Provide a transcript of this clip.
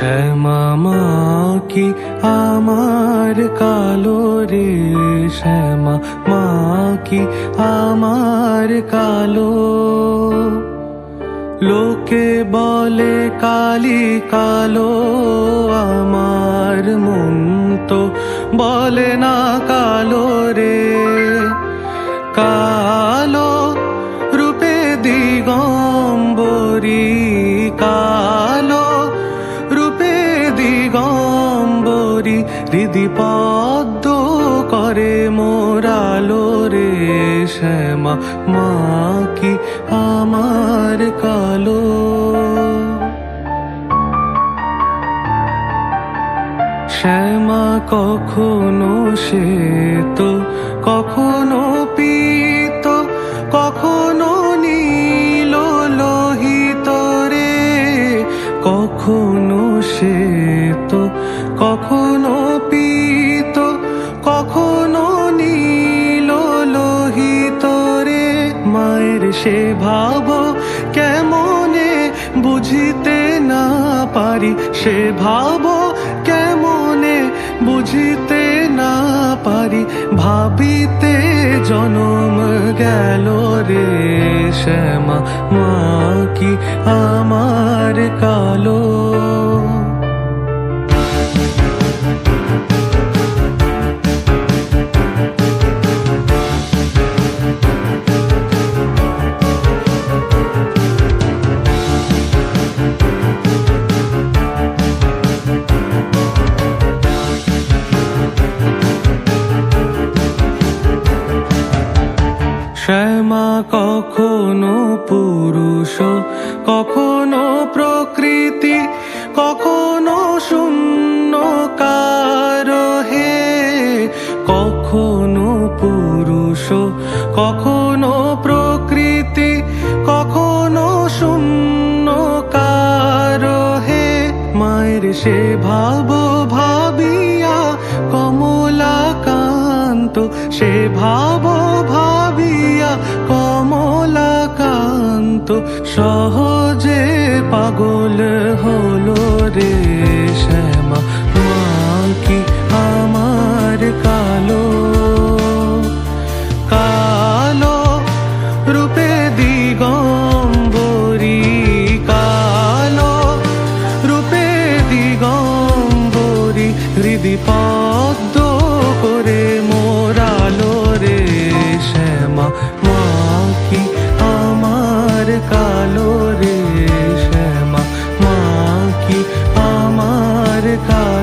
শ্যামা মা কি আমার কালো রে, শ্যামা মা কি আমার কালো। লোকে বলে কালি কালো, আমার মন তো বলে না কালো রে। কালো রূপে দিগম্বরী, কালো রূপে দিগম্বরী, হৃদি পদ্ম করে মোরালো রে। শ্যামা মা কি আমার কালো। শ্যামা কখনো শ্বেত, কখনো পীত, কখনো নীল লোহিত রে। কখনো শ্বেত, কখনো পীত, কখনো নীল লোহিত রে। মায়ের সে ভাব কেমনে বুঝিতে না পারি, সে ভাব কেমনে বুঝিতে না পারি, ভাবিতে জনম গেল রে। শ্যামা মা কি আমার কালো। শ্যামা কখনো পুরুষ, কখনো প্রকৃতি, কখনো শূন্যকার হে। কখনো পুরুষ, কখনো প্রকৃতি, কখনো শূন্যকার হে। মায়ের সে ভাব ভাবিয়া কমলাকান্ত, সে ভাব ভাবিয়া কমলাকান্ত, সহজে পাগল হলো রে। শ্যামা মা কি আমার কালো। কালো রূপে দিগম্বরী, কালো রূপে দিগম্বরী, হৃদি পদ্ম করে মোরালো রে। শ্যামা মা কি আমার কালো রে, শ্যামা মা কি আমার কালো।